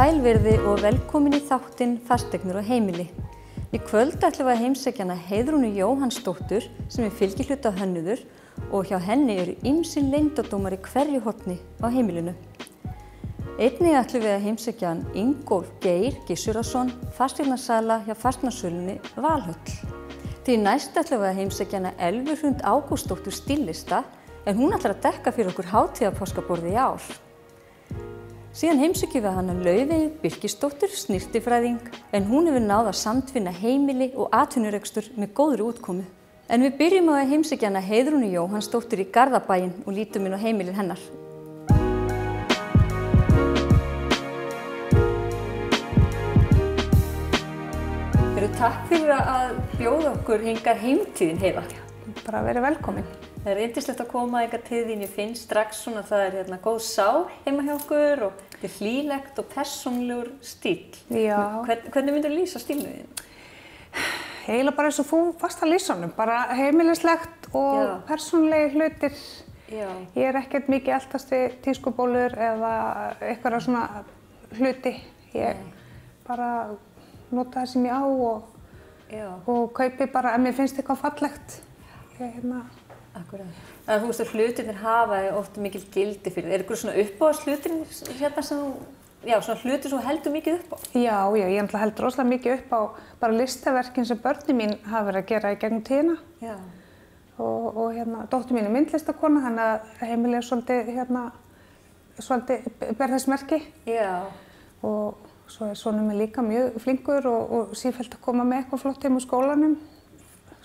Sæl verði og velkomin í þáttinn Fasteignir og heimili. Í kvöld ætlum við að heimsækja hana Heiðrúnu Jóhannsdóttur sem fylgihluta hönnuður og hjá henni eru ýmsir leyndardómar í hverju horni á heimilinu. Einnig ætlum við að heimsækja hann Ingólf Geir Gissurason, fasteignasala hjá fasteignasölunni Valhöll. Því næst ætlum við að heimsækja hana Elvu Hrund Ágústsdóttur stílista en hún ætlar að dekka fyrir okkur hátíðarpáskaborðið í ár. Síðan heimsækjum við hana Laufeyju Birkisdóttur, snyrtifræðing, en hún hefur náð að samtvinna heimili og atvinnurekstur með góðri útkomu. En við byrjum á að heimsækja hana Heiðrúnu Jóhannsdóttur í Garðabæinn og lítum inn á heimilið hennar. Takk fyrir að bjóða okkur hingað heimtíðin, Heiða. Bara verið velkomin. Það er yndislegt að koma hingað til þín. Ég finn strax svona að það er góð sál heima hjá okkur og þetta er hlýlegt og persónulegur stíll. Já. Hvernig myndir þú lýsa stílnum þín? Eiginlega bara eins og þú varst að lýsa honum. Bara heimilislegt og persónulegi hlutir. Já. Ég er ekkert mikið eltast við tískubólur eða eitthvað svona hluti. Ég bara nota það sem ég á og kaupi bara ef mér finnst eitthvað fallegt. Akkurat. Þannig að þú veist að hlutirnir hafa oft mikil gildi fyrir þér. Er eitthvað svona uppáhaldshlutir hérna sem svona hlutir sem þú heldur mikið upp á? Já, ég held rosalega mikið upp á bara listaverkin sem börnin mín hafa verið að gera í gegnum tíðina. Já. Og dóttir mín er myndlistakona, þannig að heimilið er svolítið ber þess merki. Já. Og svo er sonur minn líka mjög flinkur og sífellt að koma með eitthvað flott heim úr skólanum.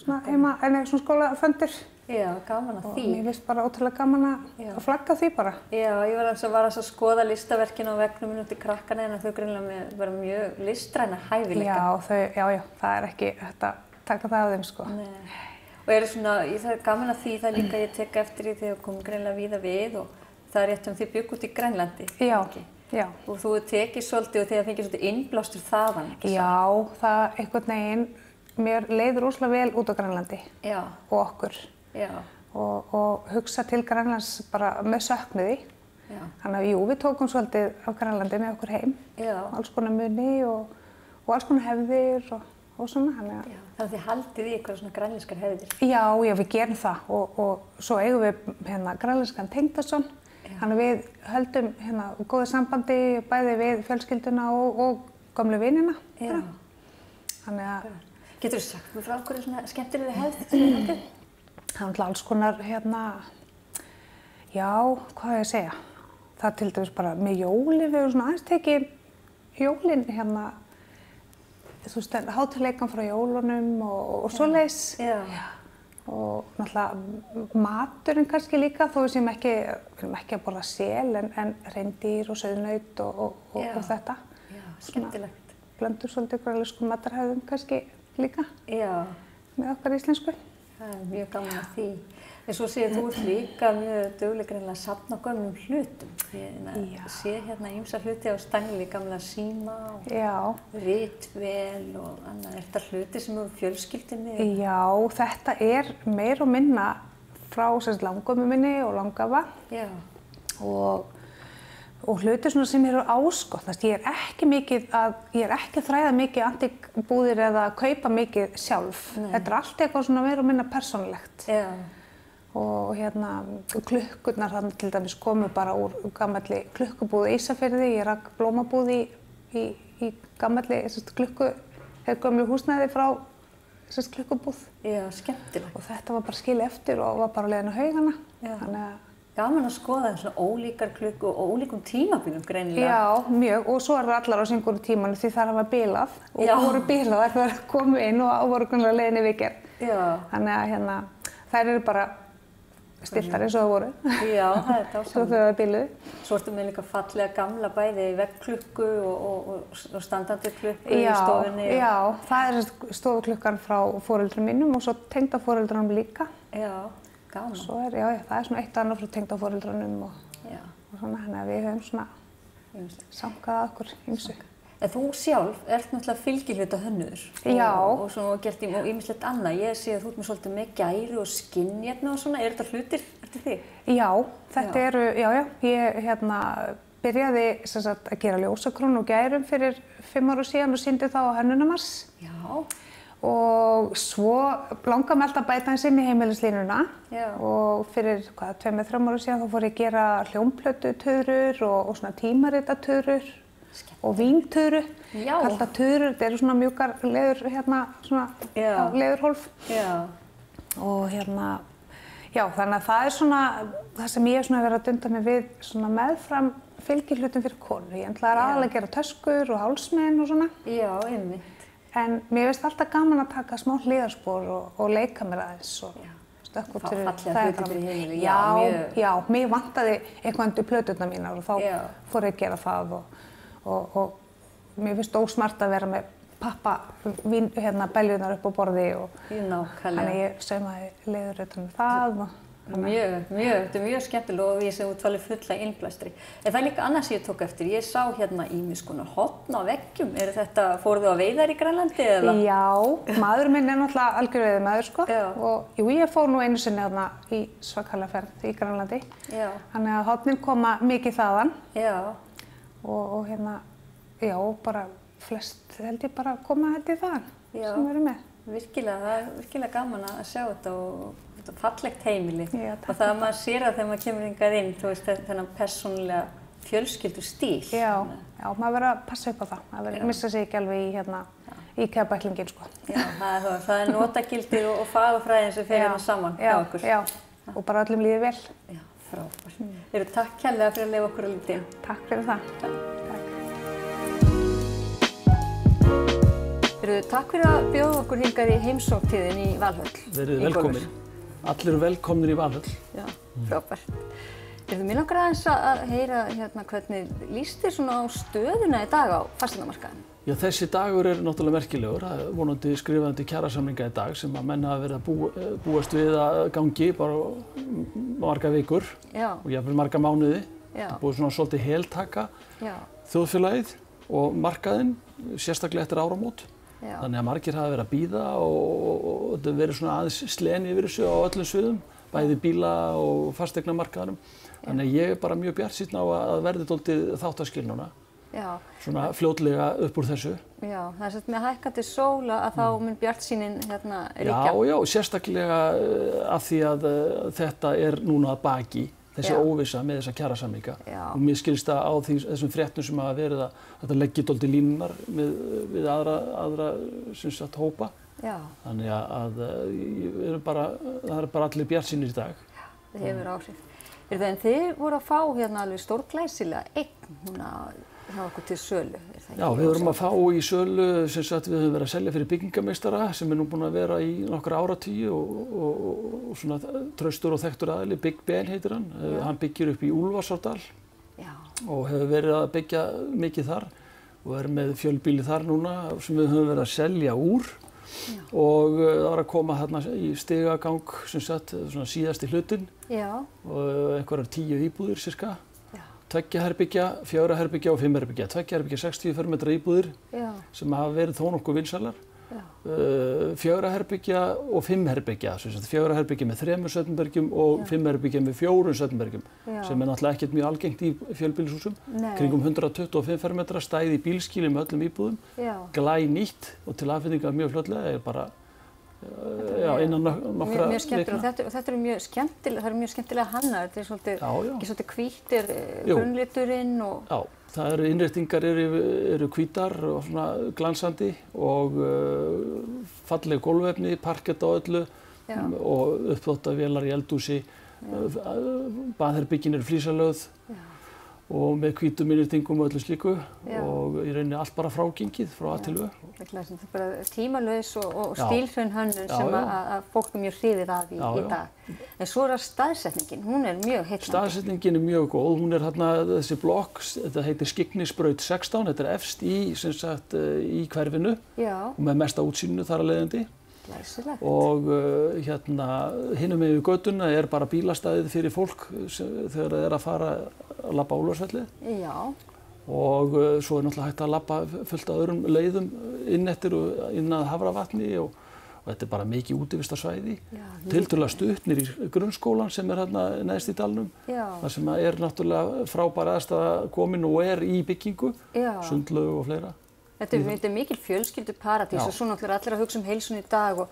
Svona skólaföndur. Já, gaman að því. Og mér finnst bara ótrúlega gaman að flagga því bara. Já, ég var að skoða listaverkin á veggnum út í krakkana en þau greinilega vera mjög listræna hæfileika. Já, það er ekki hægt að taka það af þeim, sko. Nei. Og það er gaman að því það líka ég tek eftir því þegar komum greinilega víða við og það er rétt þið bjuggu út í Grænlandi. Já. Og þú tekið svolítið og þið fengið svolítið innblástur þaðan, ekki? Já, það einhvern veginn, mér leið rosalega vel út á Grænlandi og okkur. Já. Og hugsa til Grænlands bara með söknuði. Já. Þannig að við tókum svolítið á Grænlandi með okkur heim. Já. Alls konar muni og alls konar hefðir og svona. Þannig að þið haldið í eitthvað svona grænlenskar hefðir? Já, við gerum það og svo eigum við grænlenskan tengdason. Þannig að við höldum góðu sambandi bæði við fjölskylduna og gömlu vinina. Já. Þannig að... Getur þú sagt mér frá okkur svona skemmtilegri hefð sem þið haldið? Það er alls konar já, hvað er ég að segja? Það er til dæmis bara með jólin, við höfum svona aðeins tekið jólin þú veist, hátíðleikan frá jólunum og svoleiðis. Já. Og náttúrulega maturinn kannski líka, þó við séum ekki að borða sel en hreindýr og sauðnaut og þetta. Já, skemmtilegt. Blöndur svolítið grænlenskum matarhefðum kannski líka. Já. Með okkar íslensku. Það er mjög gaman að því. En svo séð þú líka mjög dugleg greinilega að safna gömlum hlutum. Ég sé hérna ýmsa hluti á stangli, gamla síma og ritvél og annað. Er þetta hluti sem eru fjölskyldinni? Já, þetta er meira og minna frá langömmu minni og langafa. Já. Og hlutir svona sem eru áskott. Ég er ekki að þræða mikið antíkbúðir eða að kaupa mikið sjálf. Nei. Þetta er allt eitthvað svona meira og minna persónulegt. Já. Og klukkurnar þannig til dæmis komu bara úr gamalli klukkubúð í Ísafirði. Ég rak blómabúð í gamalli gömlu húsnæði frá klukkubúð. Já, skemmtilegt. Og þetta var bara skilið eftir og var bara á leiðin á haugana. Já. Gaman að skoða svona ólíkar klukku og ólíkum tímabilum greinilega. Já, mjög. Og svo eru allar á singur tímanu því þær hafa bilað. Og voru bilað þær var komið inn og voru greinilega leiðinni viðgerð. Já. Þannig að þær eru bara stiltar eins og það voru. Já, það er dásamlegt. Svo þau hafa biluð. Svo ertu með líka fallega gamla bæði veggklukku og standandi klukku í stofunni. Já, það er stofuklukkan frá foreldrum mínum og svo tengdaforeldrunum líka. Já. Gaman. Svo það er svona eitt annað frá tengdaforeldrunum og svona, þannig að við höfum svona sankað að okkur ýmsu. En þú sjálf ert náttúrulega fylgihluta hönnuður og svona gert ýmislegt annað. Ég sé að þú ert með svolítið með gæru og skinnjarni og svona. Er þetta hlutir eftir þig? Já, þetta eru, ég byrjaði sem sagt að gera ljósakrónu og gærum fyrir 5 ára síðan og sýndi þá á Hönnunarmars. Já. Og svo langaði mig alltaf að bæta eins inn í heimilislínuna. Já. Og fyrir 2-3 ára síðan þá fór ég að gera hljómplötutuðrur og svona tímaritatöðrur og víntöðru. Já. Kallað töðrur, þetta eru svona mjúkar leður svona leðurhólf. Já. Og já, þannig að það er svona það sem ég hef svona verið að dunda mig við svona meðfram fylgihlutum fyrir konur. Ég ætlaði aðalega að gera töskur og hálsmen og svona. Já, einmitt. En mér finnst alltaf gaman að taka smá hliðarspor og leika mér aðeins og stökkva út fyrir það. Fallega hluti fyrir heimili, já, mjög. Já, mér vantaði eitthvað undir plöturnar mínar og þá fór ég að gera það og mér finnst ósmart að vera með pappa beljunar upp á borði og þannig að ég saumaði leður utan með það. Þetta er mjög skemmtilega og ég sé útfalið fulla innblæstri. En það er líka annars ég tók eftir. Ég sá ýmiss konar horn á veggjum. Fóruð þið á veiðar í Grænlandi eða? Já, maður minn er náttúrulega algjör veiðimaður sko. Og jú, ég fór nú einu sinni í svakalega ferð í Grænlandi. Já. Þannig að hornin koma mikið þaðan. Já. Og já, bara flest held ég bara koma þaðan sem við erum með. Virkilega, það er virkilega gaman að sjá þetta og þetta fallegt heimili. Já, og það að maður sér það þegar maður kemur hingað inn, þú veist, þennan persónulega fjölskyldustíl. Já, maður verður að passa upp á það. Maður verður að missa sig ekki alveg í IKEA-bæklingin, sko. Já, það er notagildið og fagurfræðin sem fer saman hjá okkur. Já, og bara öllum líður vel. Já, frábært. Takk kærlega fyrir að leyfa okkur að líta inn. Takk fyrir það. Takk fyrir að bjóða okkur hingað í heimsókntíðin í Valhöll. Verið velkomin. Allir eru velkomnir í Valhöll. Já, frábært. Mér langar aðeins að heyra hvernig líst þér svona á stöðuna í dag á fasteignamarkaðinum? Já, þessi dagur er náttúrulega merkilegur. Það er vonandi skrifandi kjarasamninga í dag sem að menn hafa verið að búast við að gangi bara marga vikur og jafnvel marga mánuði. Það búið svona svolítið heltaka þjóðfélagið og markaðinn, sérstaklega eftir áramót. Já. Þannig að margir hafa verið að bíða og þetta verið svona aðeins sleni yfir þessu á öllum sviðum, bæði bíla og fasteignamarkaðinum. Þannig að ég er bara mjög bjartsýnn á að verði dálítið þáttaskil núna. Já. Svona fljótlega upp úr þessu. Já, það er svona með hækkandi sól að þá mun bjartsýnin ríkja. Já, sérstaklega af því að þetta er núna að baki. Þessi óvissa með þessa kjarasamninga. Og mér skilst að á þessum fréttum sem hafa verið að þetta leggja dálítið línunar við aðra hópa. Já. Þannig að það er bara allir bjartsýnir í dag. Það hefur áhrif. En þið voru að fá alveg stórglæsilega eign hjá okkur til sölu. Já, við vorum að fá í sölu við höfum verið að selja fyrir byggingameistara sem er nú búinn að vera í nokkra áratugi og svona traustur og þekktur aðili, Big Ben heitir hann. Hann byggir upp í Úlfarsárdal og hefur verið að byggja mikið þar og er með fjölbýli þar núna sem við höfum verið að selja úr. Og það var að koma þarna í stigagang svona síðasti hlutinn og einhverjar 10 íbúðir cirka. 2 herbergja, 4 herbergja og 5 herbergja. 2 herbergja 60 fermetra íbúðir sem hafa verið þó nokkuð vinsælar. 4 herbergja og 5 herbergja. 4 herbergja með 3 svefnherbergjum og 5 herbergja með 4 svefnherbergjum sem er náttúrulega ekkert mjög algengt í fjölbýlishúsum. Kringum 125 fermetra stæði í bílskýli með öllum íbúðum. Glænýtt og til afhendingar mjög fljótlega er bara innan nokkra vikna. Þetta eru mjög skemmtilega hannar. Þetta er svolítið hvítir grunnliturinn og... Já, það eru innréttingar eru hvítar og svona glansandi og falleg gólfefni, parkett á öllu og uppþvottavélar í eldhúsi. Baðherbergin eru flísalögð og með hvítum innréttingum og öllu slíku og í rauninni allt bara frágengið frá A til Ö. Þetta er bara tímalaus og stílhraun hönnun sem að fólk er mjög hrifið af í dag. En svo er staðsetningin, hún er mjög heillandi. Staðsetningin er mjög góð, hún er þessi blokk, þetta heitir Skyggnisbraut 16, þetta er efst í hverfinu og með mesta útsýninu þar að leiðandi. Glæsilegt. Og hinum megin við götuna er bara bílastæðið fyrir fólk þegar það er að fara að labba Úlfarsfellið. Já. Og svo er náttúrulega hægt að labba fullt af öðrum leiðum inn eftir og inn að Hafravatni og og þetta bara mikið útivistarsvæði, tiltölulega stutt niður í grunnskólan sem þarna neðst í dalnum, þar sem náttúrulega frábær aðstaða komin og í byggingu, sundlaug og fleira. Þetta mikil fjölskylduparadís og svo náttúrulega allir að hugsa heilsun í dag og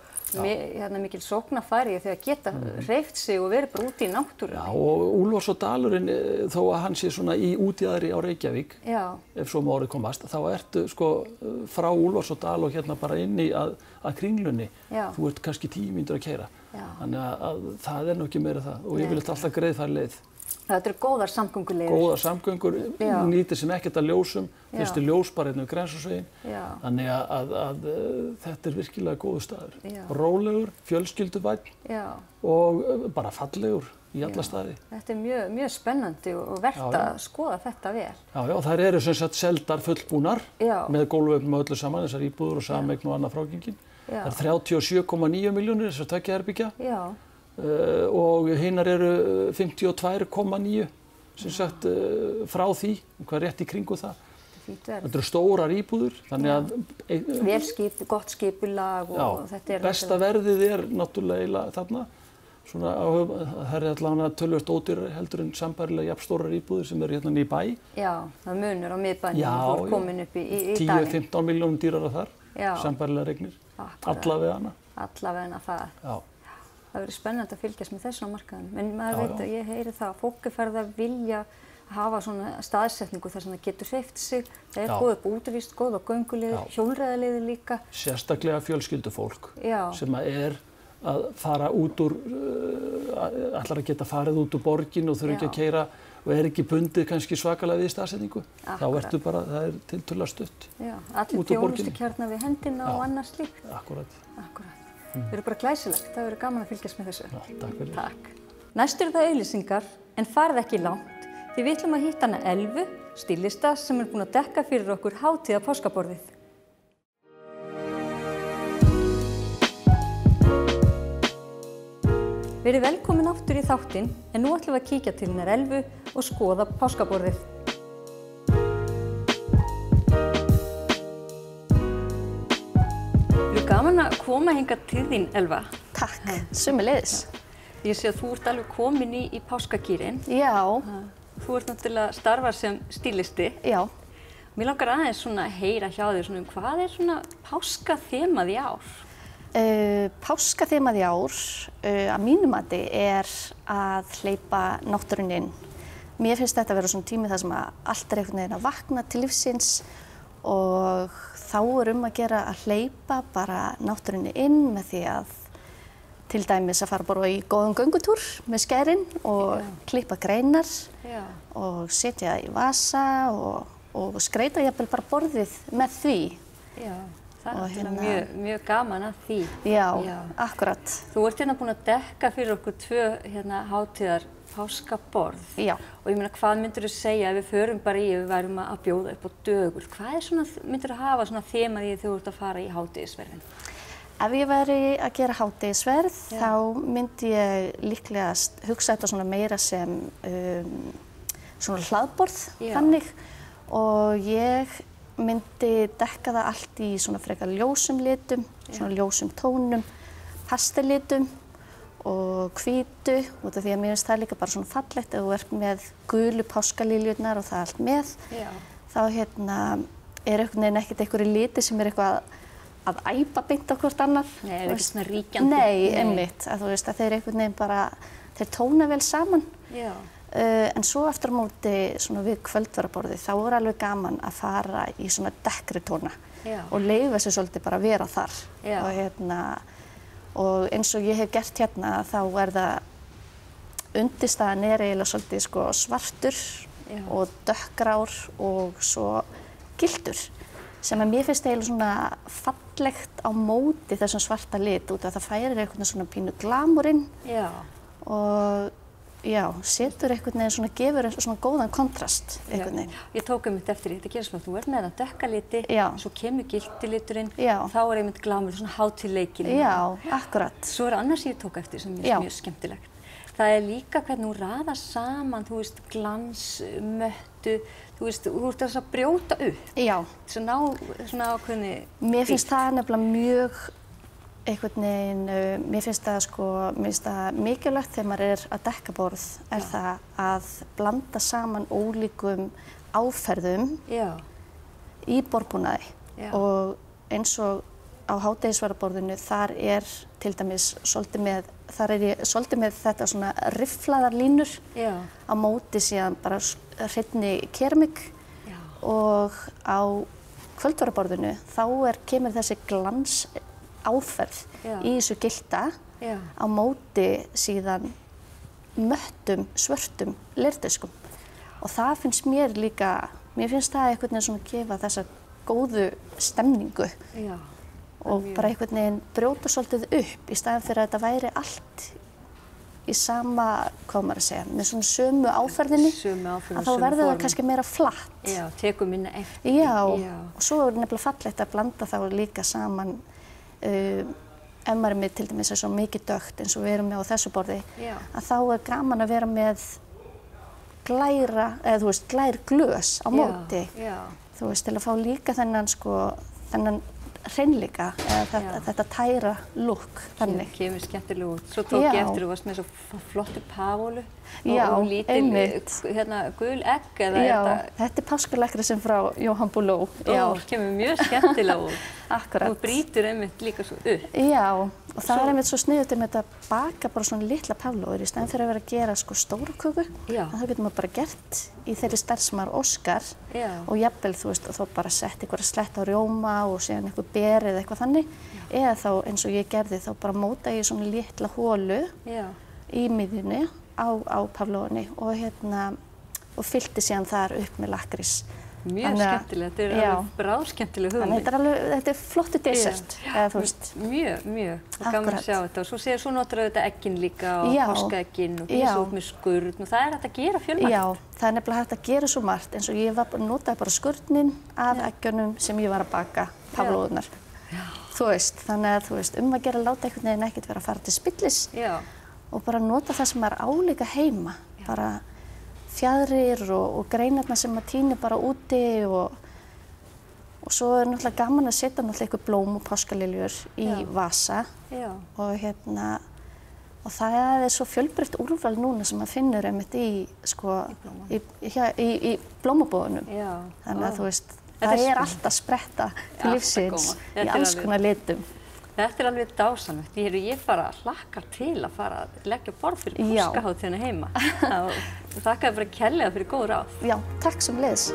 mikil sóknarfæri þegar geta hreyft sig og verið bara úti í náttúrunni. Já, og Úlfarsárdalurinn, þó að hann sé svona í útjaðri á Reykjavík, ef svo má orðið komast, þá ertu sko frá Úlfarsárdal og hérna bara inni að Kringlunni. Þú ert kannski 10 mínútur að keyra. Þannig að það nú ekki meira það og yfirleitt alltaf greiðfær leið. Þetta eru góðar samgönguleiðir. Góðar samgöngur, nýtir sem ekkert að ljósum, fyrstu ljós bara hérna við Grensásveginn. Þannig að þetta virkilega góður staður. Rólegur, fjölskylduvænn og bara fallegur í alla staði. Þetta mjög spennandi og vert að skoða þetta vel. Já, þær eru sem sagt seldar fullbúnar með gólfum og öllu saman, þessar íbúður og sameign og annað frágengin. Það er 37,9 milljónir þessar tveggja herbergja. Og hinnar eru 52,9 sem sagt frá því, hvað rétt í kringu það. Þetta eru stórar íbúður, þannig að gott skipulag og þetta er besta verðið náttúrulega þarna. Svona það er allavega töluvert ódýrari heldur en sambærilega jafnstórar íbúðir sem eru hérna í bæ. Já, það munur á miðbænum og fólk komin upp í dalinn. 10-15 milljónum dýrara þar, sambærilega regnir, allavega það. Það verður spennandi að fylgjast með þessu á markaðinum, en maður veit að ég heyri það að fólk er farið að vilja hafa svona staðsetningu þar sem það getur hreyft sig, það er góð upp útivist, góð á gönguleiðir, hjólreiðaleiðir líka. Sérstaklega fjölskyldufólk sem er að fara út úr, ætlar að geta farið út úr borgin og þurfa ekki að keyra og er ekki bundið kannski svakalega við staðsetningu. Þá ertu bara, það er tiltölulega stutt út úr borginni. Allir þjónustukjarnar við hendina og annað slíkt. Akkurat. Það eru bara glæsilegt, það verður gaman að fylgjast með þessu. Takk fyrir. Takk. Næst eru það auglýsingar, en farið ekki langt, því við ætlum að hitta hana Elvu, stílista sem er búin að dekka fyrir okkur hátíða páskaborðið. Verið velkomin aftur í þáttinn, en nú ætlum við að kíkja til hennar Elvu og skoða páskaborðið. Gaman að koma hingað til þín, Elva. Takk, sömuleiðis. Ég sé að þú ert alveg komin í páskagírinn. Já. Þú ert náttúrulega starfað sem stílisti. Já. Mér langar aðeins svona að heyra hjá þér svona hvað er svona páskaþemað í ár? Páskaþemað í ár, að mínu mati, er að hleypa náttúrunni inn. Mér finnst þetta að vera svona tími þar sem allt er einhvern veginn að vakna til lífsins og þá er að gera að hleypa bara náttúrunni inn með því að til dæmis að fara bara í góðan göngutúr með skærin og klippa greinar og setja í vasa og skreyta jafnvel bara borðið með því. Já, það er mjög gaman að því. Já, akkurat. Þú ert hérna búin að dekka fyrir okkur 2 hátíðar páskaborð. Já. Og ég meina, hvað myndirðu segja ef við förum bara ef við værum að bjóða upp á dögur? Hvað er svona, myndirðu hafa svona þemað í þegar þú ert að fara í hátíðisverðin? Ef ég væri að gera hátíðisverð, þá myndi ég líklega hugsa þetta svona meira sem svona hlaðborð, þannig. Og ég myndi dekka það allt í svona frekar ljósum litum, svona ljósum tónum, pastellitum og hvítu, út af því að mér finnst það líka bara svona fallegt ef þú ert með gulu páskaliljurnar og það allt með. Þá er einhvern veginn ekkert einhverju liti sem er eitthvað að æpa beint á hvort annað. Nei, er ekki svona ríkjandi. Nei, einmitt, að þú veist að þeir einhvern veginn bara, þeir tóna vel saman. En svo aftur á móti svona við kvöldverðarborðið þá er alveg gaman að fara í svona dekkri tóna og leyfa sér svolítið bara að vera þar. Og eins og ég hef gert hérna þá er það undirstaðan er eiginlega svolítið sko svartur og dökkgrár og svo gildur sem að mér finnst eiginlega svona fallegt á móti þessum svarta lit út af það færir einhvern veginn svona pínu glamúrinn og setur einhvern veginn svona, gefur svona góðan kontrast einhvern veginn. Ég tók einmitt eftir því, þetta gerist með að þú ert með þennan dökka liti, svo kemur gildiliturinn, þá er einmitt glamur, svona hátíðleikinn. Já, akkurat. Svo er annars ég tók eftir sem er mjög skemmtilegt. Það er líka hvernig þú raðar saman, þú veist, glans, möttu, þú veist, þú ert þess að brjóta upp. Já. Þess að ná svona ákveðni. Mér finnst það nefnilega mjög einhvern veginn, mér finnst það mikilvægt þegar maður að dekka borð það að blanda saman ólíkum áferðum í borðbúnaði og eins og á hádegisverðarborðinu þar til dæmis svolítið með þetta svona rifflaðar línur á móti síðan bara hreinni keramík og á kvöldverðarborðinu þá kemur þessi glans áferð í þessu gilda á móti síðan möttum svörtum leirdiskum og það finnst mér finnst það einhvern veginn svona gefa þessa góðu stemningu og bara einhvern veginn brjóta svolítið upp í staðinn fyrir að þetta væri allt í sama, hvað maður að segja, með svona sömu áferðinni, að þá verður það kannski meira flatt. Já, tekur minna eftir. Já, og svo nefnilega fallegt að blanda þá líka saman ef maður með til dæmis svo mikið dökkt eins og við erum með á þessu borði, að þá gaman að vera með glær glös á móti, þú veist, til að fá líka þennan hreinleika, þetta tæra look, þannig. Kemur skemmtilega út. Svo tók ég eftir, þú varst með svo flottu pavólu og lítil gul egg eða þetta páskalekri sem frá Johan Bouleau. Kemur mjög skemmtilega út. Akkurat. Þú brýtur einmitt líka svo upp. Já, og það einmitt svo sniðugt að baka bara svona litla pavlóur í staðinn fyrir að vera að gera stóra köku. Það getur maður bara gert í þeirri stærð sem maður óskar og jafnvel, þú veist, og þá bara sett einhverja sletta á rjóma og síðan einhver ber eða eitthvað þannig. Eða þá, eins og ég gerði, þá bara móta ég svona litla holu í miðjunni á pavlóunni og fyllti síðan þar upp með lakkrís. Mjög skemmtilega, þetta alveg bráðskemmtileg hugmynd. Þetta flottu dessert, eða þú veist. Mjög. Og gaman að sjá þetta. Og svo notar þetta eggin líka og páskaeggin og gera svo út með skurn og það hægt að gera fjölmargt. Já, það nefnilega hægt að gera svo margt eins og ég notaði bara skurnin af eggjunum sem ég var að baka, pavlóðunar. Þú veist, þannig að þú veist, að gera láta einhvern veginn ekkert vera að fara til spillis og bara nota það sem maður álíka heima. Bara fjaðrir og greinarnar sem maður tínir bara úti og svo náttúrulega gaman að setja náttúrulega eitthvað blóm og páskaliljur í vasa og það svo fjölbreytt úrval núna sem maður finnur einmitt í blómabúðunum. Þannig að þú veist, það alltaf spretta til lífsins í alls konar litum. Þetta alveg dásamlegt. Ég bara hlakkar til að fara að leggja borð fyrir páskahátíðina heima. Þakka þér bara kærlega fyrir góð ráð. Já, takk sömuleiðis.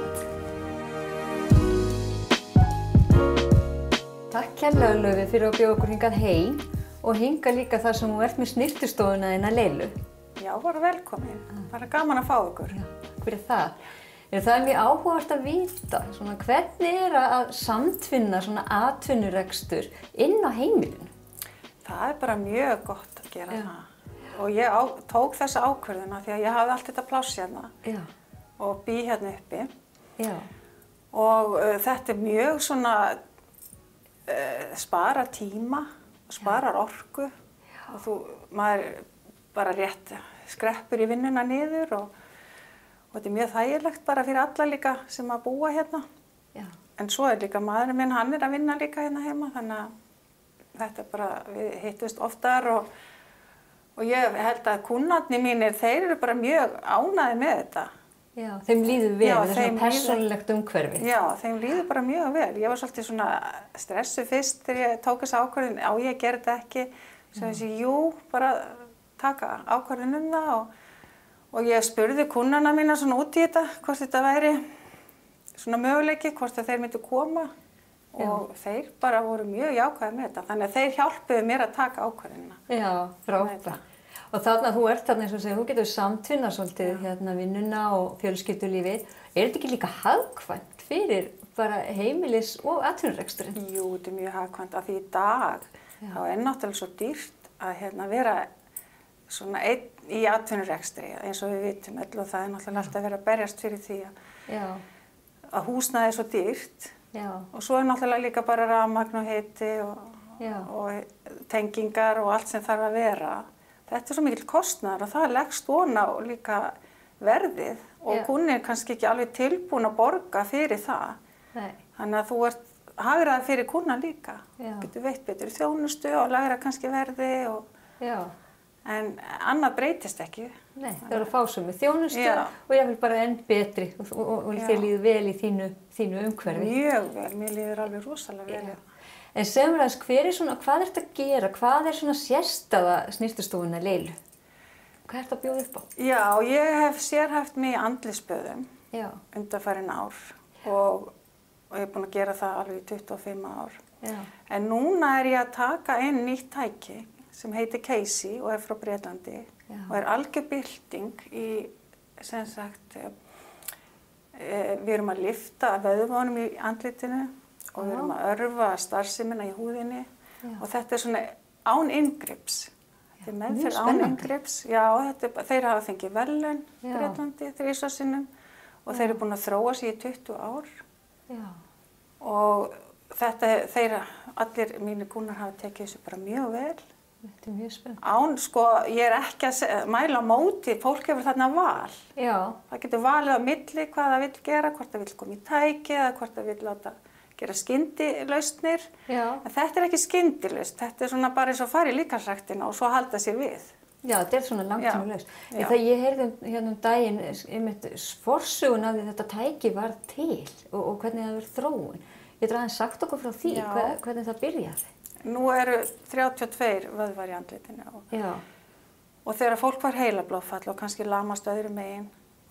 Takk kærlega Laufey fyrir að bjóða okkur hingað heim og hingað líka þar sem þú ert með snyrtistofuna þína Leilu. Já, bara velkomin. Bara gaman að fá okkur. Takk fyrir það. Það mjög áhugavert að vita hvernig að samtvinna atvinnurekstur inn á heimilinu? Það bara mjög gott að gera það. Og ég tók þessa ákvörðuna því að ég hafði allt þetta pláss hérna og bý hérna uppi. Og þetta mjög sparar tíma, sparar orku og maður bara rétt skreppur í vinnuna niður og þetta mjög þægilegt bara fyrir alla líka sem að búa hérna. En svo líka maðurinn minn, hann að vinna líka hérna heima, þannig að þetta bara, við hittumst oftar og ég held að kunnarnir mínir, þeir eru bara mjög ánægðir með þetta. Já, þeim líður vel, þetta svona persónulegt umhverfi. Já, þeim líður bara mjög vel. Ég var svolítið svona stressuð fyrst þegar ég tók þessa ákvörðun, ég gerði þetta ekki. Svo þessi, bara taka ákvörðun það og ég spurði kunnana mína svona út í þetta, hvort þetta væri svona möguleiki, hvort þeir myndu koma og þeir bara voru mjög jákvæðir með þetta. Þannig að þeir hjálpuðu mér að taka ákvörðunina. Já, frábært. Og þarna, þú ert þarna eins og segir, þú getur samtvinna svolítið vinnuna og fjölskyldulífið. Er þetta ekki líka hagkvæmt fyrir bara heimilis- og atvinnureksturinn? Jú, þetta er mjög hagkvæmt af því í dag þá náttúrulega svo dýrt að vera svona einn í atvinnurekstri eins og við vitum öll og það náttúrulega alltaf verið að berjast fyrir því að húsnæði svo dýrt og svo náttúrulega líka bara rafmagn og hiti og tengingar og allt sem þarf að vera. Þetta svo mikill kostnaður og það leggst ofan á líka verðið og kúnninn kannski ekki alveg tilbúin að borga fyrir það. Þannig að hagraða fyrir kúnna líka. Getur veitt betur þjónustu og lægra kannski verði en annað breytist ekki. Nei, það eru að fá sömu þjónustu og ég vil bara enn betri og þér líður vel í þínu umhverfi. Mjög vel, mér líður alveg rosalega vel. En segum við hvað ertu að gera? Hvað svona sérstæða snyrtistofuna Leilu? Hvað ertu að bjóða upp á? Já, ég hef sérhæft mig í andlitsböðum undanfarin ár og ég hef búin að gera það alveg í 25 ár. En núna ég að taka inn nýtt tæki sem heitir Casey og frá Bretlandi og algjör bylting í, sem sagt, við erum að lyfta vöðvunum í andlitinu og við erum að örva starfsemina í húðinni og þetta svona án inngrips. Þetta meðferð án inngrips. Já, þeir hafa fengið verðlaun í Bretlandi 3 sinnum og þeir eru búin að þróa sig í 20 ár. Og þetta, allir mínir kúnnar hafa tekið þessu bara mjög vel. Þetta mjög spennandi. Án, ég ekki að mæla á móti, fólk hefur þarna val. Það getur valið á milli hvað það vill gera, hvort það vill koma í tæki eða hvort það vill láta gera skyndilausnir. En þetta ekki skyndilausn, þetta svona bara eins og fara í líkamsræktina og svo halda sér við. Já, þetta svona langtímalausn. Ég heyrði hérna daginn einmitt forsögun að þetta tæki var til og hvernig það verið þróun. Getur aðeins sagt okkur frá því, hvernig það byrjaði? Nú eru 32 vöðvar í andlitinu og þegar fólk var heilablóðfall og kannski lamast öðru megin,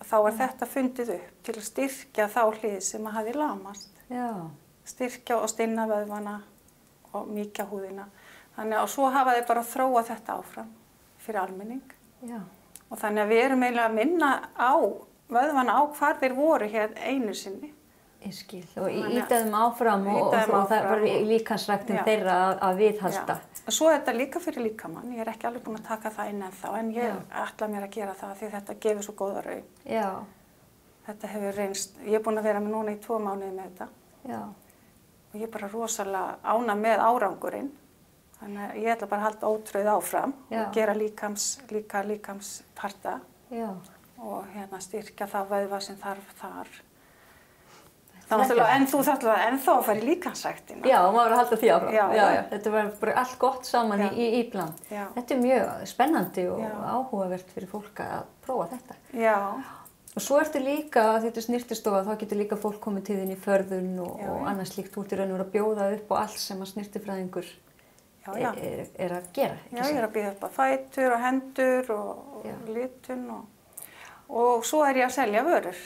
þá þetta fundið upp til að styrkja þá hlið sem hafði lamast. Styrkja og stinna vöðvana og mýkja húðina. Þannig að svo hafa þeir bara þróað þetta áfram fyrir almenning. Og þannig að við erum eiginlega að minna á vöðvana á hvar þeir voru hér einu sinni. Ég skil. Og ýta þeim áfram og það var líkamsræktin þeirra að viðhalda. Svo þetta líka fyrir líkamann. Ég ekki alveg búin að taka það inn ennþá, en ég ætla mér að gera það því þetta gefur svo góða raun. Þetta hefur reynst, ég búin að vera með núna í 2 mánuði með þetta. Og ég bara rosalega ánægð með árangurinn. Þannig að ég ætla bara að halda ótrauð áfram og gera líkamsparta og styrkja það vöðva sem þarf þar. En þú þarf ennþá að fara í líkamsræktina. Já, maður að halda því áfram. Þetta var bara allt gott saman í bland. Þetta mjög spennandi og áhugavert fyrir fólk að prófa þetta. Og svo ertu líka, þetta snyrtistofa, þá getur líka fólk komið til þín í förðun og annað slíkt. Þú ert í raun og veru að bjóða upp á allt sem að snyrtifræðingur að gera. Já, ég að bjóða upp á fætur og hendur og litun og svo ég að selja vörur.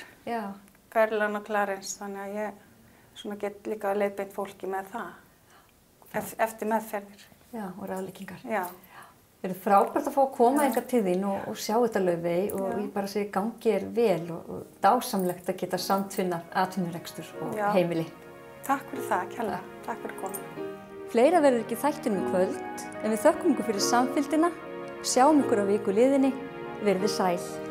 Guerlain og Clarins, þannig að ég get líka leiðbeint fólki með það eftir meðferðir. Og ráðleggingar. Það er frábært að fá að koma hingað til þín og sjá þetta Laufey og ég bara segi gangi vel og dásamlegt að geta samtvinnað atvinnurekstur og heimili. Takk fyrir það, kærlega. Takk fyrir komuna. Fleira verður ekki þættinum í kvöld, en við þökkum ykkur fyrir samfylgdina, sjáum ykkur á viku liðinni, verið sæl.